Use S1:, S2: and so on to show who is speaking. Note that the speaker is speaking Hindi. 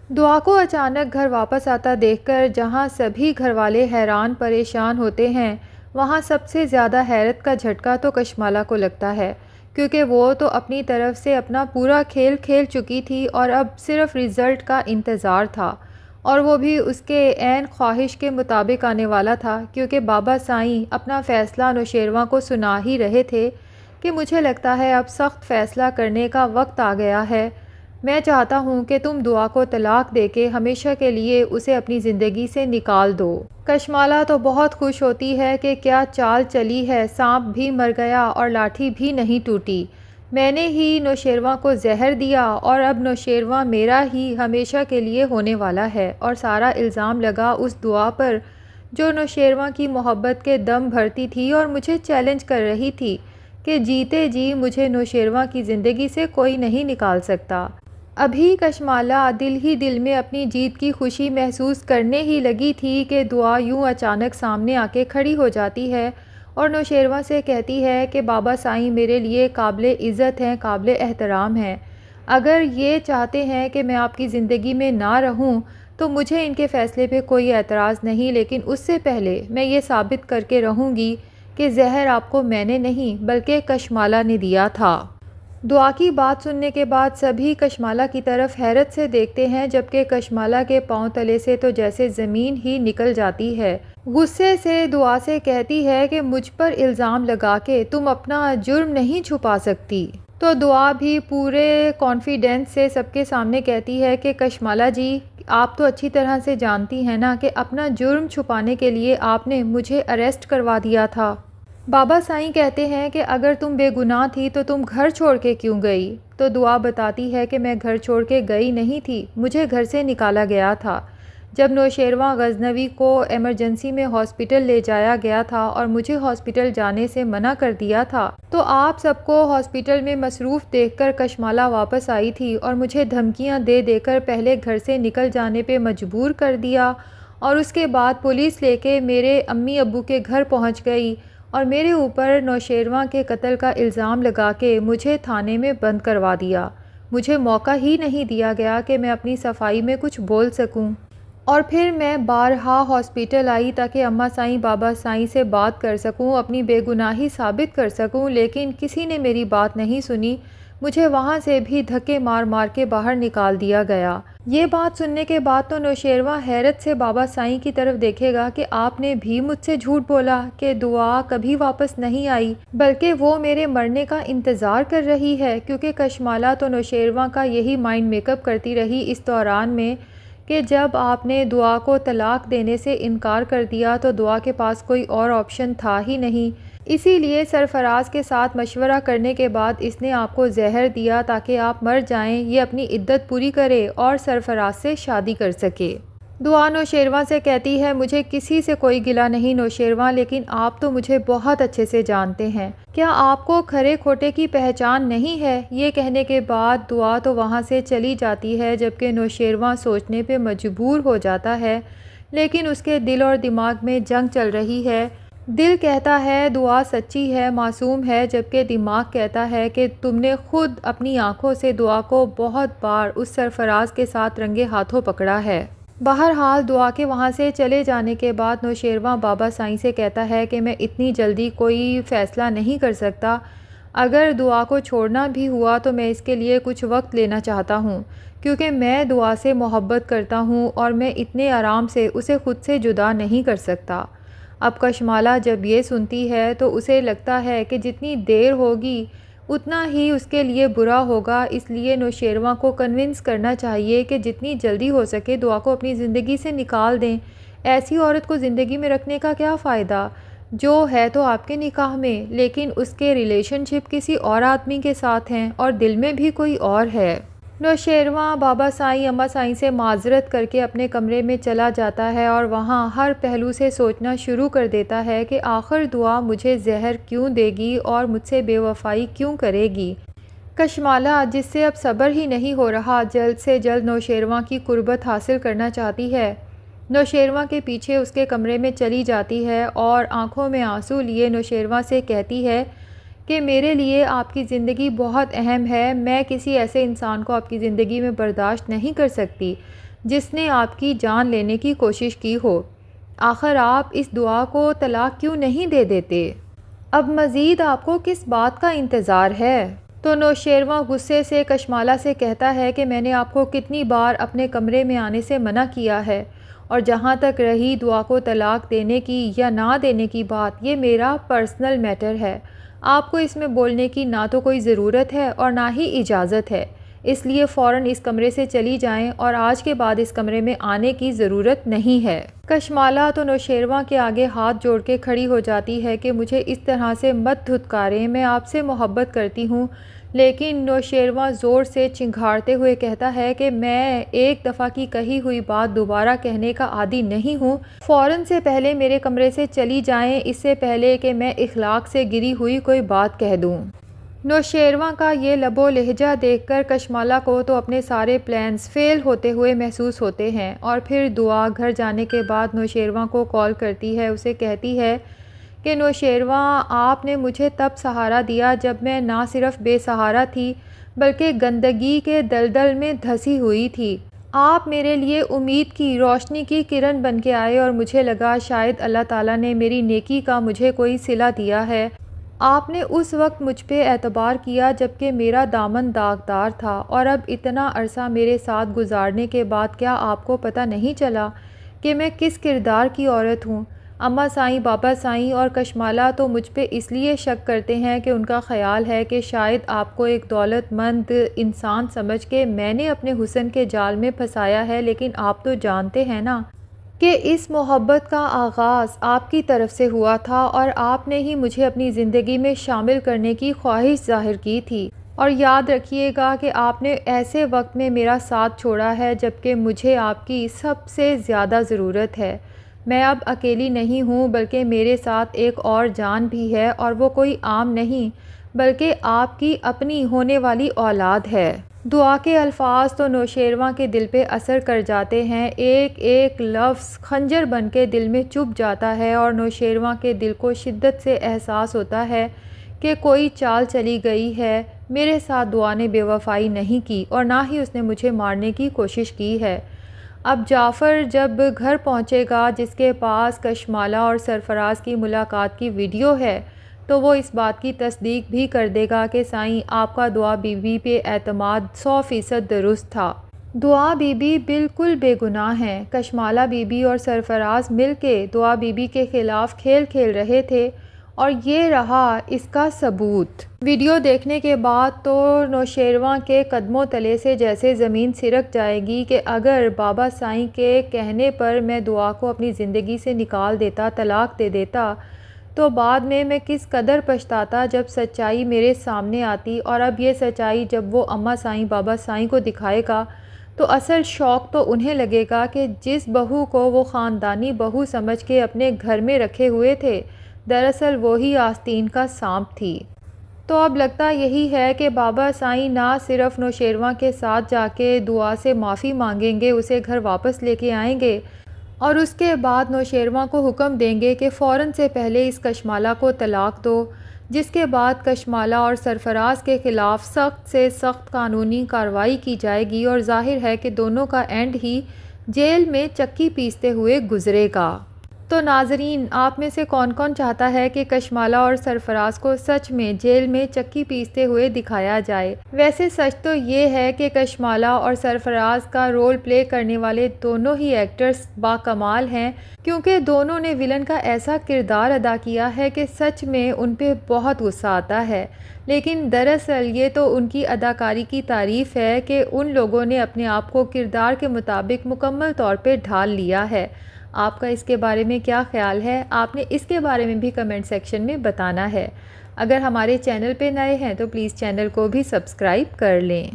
S1: दुआ को अचानक घर वापस आता देखकर जहां सभी घरवाले हैरान परेशान होते हैं, वहां सबसे ज़्यादा हैरत का झटका तो कशमाला को लगता है, क्योंकि वो तो अपनी तरफ से अपना पूरा खेल खेल चुकी थी और अब सिर्फ रिज़ल्ट का इंतज़ार था। और वो भी उसके ऐन ख्वाहिश के मुताबिक आने वाला था, क्योंकि बाबा साईं अपना फ़ैसला नौशेरवा को सुना ही रहे थे कि मुझे लगता है अब सख्त फ़ैसला करने का वक्त आ गया है। मैं चाहता हूँ कि तुम दुआ को तलाक देके हमेशा के लिए उसे अपनी ज़िंदगी से निकाल दो। कशमाला तो बहुत खुश होती है कि क्या चाल चली है, सांप भी मर गया और लाठी भी नहीं टूटी। मैंने ही नौशेरवा को जहर दिया और अब नौशेरवा मेरा ही हमेशा के लिए होने वाला है। और सारा इल्ज़ाम लगा उस दुआ पर जो नौशेरवा की मोहब्बत के दम भरती थी और मुझे चैलेंज कर रही थी कि जीते जी मुझे नौशेरवा की ज़िंदगी से कोई नहीं निकाल सकता। अभी कशमाला दिल ही दिल में अपनी जीत की खुशी महसूस करने ही लगी थी कि दुआ यूं अचानक सामने आके खड़ी हो जाती है और नौशेरवा से कहती है कि बाबा साईं मेरे लिए काबिल इज़्ज़त हैं, काबिल एहतराम हैं। अगर ये चाहते हैं कि मैं आपकी ज़िंदगी में ना रहूं तो मुझे इनके फ़ैसले पे कोई एतराज़ नहीं, लेकिन उससे पहले मैं ये साबित करके रहूँगी कि ज़हर आपको मैंने नहीं बल्कि कशमाला ने दिया था। दुआ की बात सुनने के बाद सभी कशमाला की तरफ हैरत से देखते हैं, जबकि कशमाला के पांव तले से तो जैसे ज़मीन ही निकल जाती है। गुस्से से दुआ से कहती है कि मुझ पर इल्ज़ाम लगा के तुम अपना जुर्म नहीं छुपा सकती। तो दुआ भी पूरे कॉन्फिडेंस से सबके सामने कहती है कि कशमाला जी, आप तो अच्छी तरह से जानती हैं ना कि अपना जुर्म छुपाने के लिए आपने मुझे अरेस्ट करवा दिया था। बाबा साईं कहते हैं कि अगर तुम बेगुनाह थी तो तुम घर छोड़ के क्यों गई। तो दुआ बताती है कि मैं घर छोड़ के गई नहीं थी, मुझे घर से निकाला गया था। जब नौशेरवा गज़नवी को इमरजेंसी में हॉस्पिटल ले जाया गया था और मुझे हॉस्पिटल जाने से मना कर दिया था, तो आप सबको हॉस्पिटल में मसरूफ़ देखकर कशमाला वापस आई थी और मुझे धमकियां दे देकर पहले घर से निकल जाने पे मजबूर कर दिया और उसके बाद पुलिस लेके मेरे अम्मी अब्बू के घर पहुंच गई और मेरे ऊपर नौशेरवा के कत्ल का इल्ज़ाम लगा के मुझे थाने में बंद करवा दिया। मुझे मौका ही नहीं दिया गया कि मैं अपनी सफाई में कुछ बोल सकूं। और फिर मैं बारहा हॉस्पिटल आई ताकि अम्मा साईं बाबा साईं से बात कर सकूं, अपनी बेगुनाही साबित कर सकूं, लेकिन किसी ने मेरी बात नहीं सुनी। मुझे वहां से भी धक्के मार मार के बाहर निकाल दिया गया। ये बात सुनने के बाद तो नौशेरवा हैरत से बाबा साईं की तरफ देखेगा कि आपने भी मुझसे झूठ बोला कि दुआ कभी वापस नहीं आई, बल्कि वो मेरे मरने का इंतज़ार कर रही है। क्योंकि कशमाला तो नौशेरवा का यही माइंड मेकअप करती रही इस दौरान में कि जब आपने दुआ को तलाक देने से इनकार कर दिया तो दुआ के पास कोई और ऑप्शन था ही नहीं। इसीलिए सरफराज के साथ मशवरा करने के बाद इसने आपको जहर दिया ताकि आप मर जाएं, ये अपनी इद्दत पूरी करे और सरफराज से शादी कर सके। दुआ नौशेरवा से कहती है मुझे किसी से कोई गिला नहीं नौशेरवा, लेकिन आप तो मुझे बहुत अच्छे से जानते हैं। क्या आपको खरे खोटे की पहचान नहीं है। ये कहने के बाद दुआ तो वहाँ से चली जाती है, जबकि नौशेरवा सोचने पे मजबूर हो जाता है, लेकिन उसके दिल और दिमाग में जंग चल रही है। दिल कहता है दुआ सच्ची है, मासूम है, जबकि दिमाग कहता है कि तुमने खुद अपनी आंखों से दुआ को बहुत बार उस सरफराज के साथ रंगे हाथों पकड़ा है। बहरहाल दुआ के वहाँ से चले जाने के बाद नौशेरवा बाबा साईं से कहता है कि मैं इतनी जल्दी कोई फ़ैसला नहीं कर सकता। अगर दुआ को छोड़ना भी हुआ तो मैं इसके लिए कुछ वक्त लेना चाहता हूँ, क्योंकि मैं दुआ से मोहब्बत करता हूँ और मैं इतने आराम से उसे ख़ुद से जुदा नहीं कर सकता। अब कशमाला जब ये सुनती है तो उसे लगता है कि जितनी देर होगी उतना ही उसके लिए बुरा होगा, इसलिए नौशेरवा को कन्विंस करना चाहिए कि जितनी जल्दी हो सके दुआ को अपनी ज़िंदगी से निकाल दें। ऐसी औरत को ज़िंदगी में रखने का क्या फ़ायदा, जो है तो आपके निकाह में, लेकिन उसके रिलेशनशिप किसी और आदमी के साथ हैं और दिल में भी कोई और है। नौशेरवा बाबा साईं अम्मा साईं से माजरत करके अपने कमरे में चला जाता है और वहाँ हर पहलू से सोचना शुरू कर देता है कि आखिर दुआ मुझे जहर क्यों देगी और मुझसे बेवफाई क्यों करेगी। कशमाला, जिससे अब सब्र ही नहीं हो रहा, जल्द से जल्द नौशेरवा की कुर्बत हासिल करना चाहती है। नौशेरवा के पीछे उसके कमरे में चली जाती है और आंखों में आंसू लिए नौशेरवा से कहती है कि मेरे लिए आपकी ज़िंदगी बहुत अहम है, मैं किसी ऐसे इंसान को आपकी ज़िंदगी में बर्दाश्त नहीं कर सकती जिसने आपकी जान लेने की कोशिश की हो। आखिर आप इस दुआ को तलाक क्यों नहीं दे देते? अब मज़ीद आपको किस बात का इंतज़ार है? तो नौशेरवां गुस्से से कशमाला से कहता है कि मैंने आपको कितनी बार अपने कमरे में आने से मना किया है, और जहाँ तक रही दुआ को तलाक देने की या ना देने की बात, ये मेरा पर्सनल मैटर है। आपको इसमें बोलने की ना तो कोई ज़रूरत है और ना ही इजाज़त है, इसलिए फ़ौरन इस कमरे से चली जाएं और आज के बाद इस कमरे में आने की ज़रूरत नहीं है। कशमाला तो नौशेरवां के आगे हाथ जोड़ के खड़ी हो जाती है कि मुझे इस तरह से मत धुतकारें, मैं आपसे मोहब्बत करती हूँ। लेकिन नौशेरवां ज़ोर से चिंघाड़ते हुए कहता है कि मैं एक दफ़ा की कही हुई बात दोबारा कहने का आदी नहीं हूँ। फ़ौरन से पहले मेरे कमरे से चली जाएं, इससे पहले कि मैं इखलाक से गिरी हुई कोई बात कह दूँ। नौशेरवां का ये लबो लहजा देखकर कशमाला को तो अपने सारे प्लान्स फेल होते हुए महसूस होते हैं, और फिर दुआ घर जाने के बाद नौशेरवां को कॉल करती है। उसे कहती है कि नौशेरवां, आपने मुझे तब सहारा दिया जब मैं ना सिर्फ बेसहारा थी बल्कि गंदगी के दलदल में धंसी हुई थी। आप मेरे लिए उम्मीद की रोशनी की किरण बन के आए और मुझे लगा शायद अल्लाह ताला ने मेरी नेकी का मुझे कोई सिला दिया है। आपने उस वक्त मुझ पे एतबार किया जबकि मेरा दामन दागदार था, और अब इतना अरसा मेरे साथ गुजारने के बाद क्या आपको पता नहीं चला कि मैं किस किरदार की औरत हूँ? अम्मा साईं, बाबा साईं और कशमाला तो मुझ पे इसलिए शक करते हैं कि उनका ख़याल है कि शायद आपको एक दौलतमंद इंसान समझ के मैंने अपने हुस्न के जाल में फंसाया है, लेकिन आप तो जानते हैं ना कि इस मोहब्बत का आगाज़ आपकी तरफ से हुआ था और आपने ही मुझे अपनी ज़िंदगी में शामिल करने की ख्वाहिश ज़ाहिर की थी। और याद रखिएगा कि आपने ऐसे वक्त में मेरा साथ छोड़ा है जबकि मुझे आपकी सबसे ज़्यादा ज़रूरत है। मैं अब अकेली नहीं हूँ, बल्कि मेरे साथ एक और जान भी है, और वो कोई आम नहीं बल्कि आपकी अपनी होने वाली औलाद है। दुआ के अल्फाज तो नौशेरवां के दिल पे असर कर जाते हैं। एक एक लफ्ज़ खंजर बन के दिल में चुभ जाता है, और नौशेरवां के दिल को शिद्दत से एहसास होता है कि कोई चाल चली गई है। मेरे साथ दुआ ने बेवफाई नहीं की और ना ही उसने मुझे मारने की कोशिश की है। अब जाफ़र जब घर पहुंचेगा, जिसके पास कशमाला और सरफराज की मुलाकात की वीडियो है, तो वो इस बात की तस्दीक भी कर देगा कि साईं, आपका दुआ बीबी पे एतमाद 100% दुरुस्त था। दुआ बीबी बिल्कुल बेगुनाह हैं। कशमाला बीबी और सरफराज मिलके दुआ बीबी के ख़िलाफ़ खेल खेल रहे थे, और ये रहा इसका सबूत। वीडियो देखने के बाद तो नौशेरवां के कदमों तले से जैसे ज़मीन सिरक जाएगी कि अगर बाबा साईं के कहने पर मैं दुआ को अपनी ज़िंदगी से निकाल देता, तलाक दे देता, तो बाद में मैं किस कदर पछताता जब सच्चाई मेरे सामने आती। और अब ये सच्चाई जब वो अम्मा साईं, बाबा साईं को दिखाएगा, तो असल शौक़ तो उन्हें लगेगा कि जिस बहू को वो ख़ानदानी बहू समझ के अपने घर में रखे हुए थे, दरअसल वही आस्तीन का सांप थी। तो अब लगता यही है कि बाबा साईं ना सिर्फ नौशेरवां के साथ जाके दुआ से माफ़ी मांगेंगे, उसे घर वापस लेके आएंगे, और उसके बाद नौशेरवां को हुक्म देंगे कि फ़ौरन से पहले इस कशमाला को तलाक दो, जिसके बाद कशमाला और सरफराज के ख़िलाफ़ सख्त से सख्त कानूनी कार्रवाई की जाएगी, और ज़ाहिर है कि दोनों का एंड ही जेल में चक्की पीसते हुए गुजरेगा। तो नाजरीन, आप में से कौन कौन चाहता है कि कशमाला और सरफराज को सच में जेल में चक्की पीसते हुए दिखाया जाए? वैसे सच तो ये है कि कशमाला और सरफराज का रोल प्ले करने वाले दोनों ही एक्टर्स बाकमाल हैं, क्योंकि दोनों ने विलन का ऐसा किरदार अदा किया है कि सच में उन पे बहुत गुस्सा आता है। लेकिन दरअसल ये तो उनकी अदाकारी की तारीफ़ है कि उन लोगों ने अपने आप को किरदार के मुताबिक मुकम्मल तौर पे ढाल लिया है। आपका इसके बारे में क्या ख़्याल है? आपने इसके बारे में भी कमेंट सेक्शन में बताना है। अगर हमारे चैनल पे नए हैं तो प्लीज़ चैनल को भी सब्सक्राइब कर लें।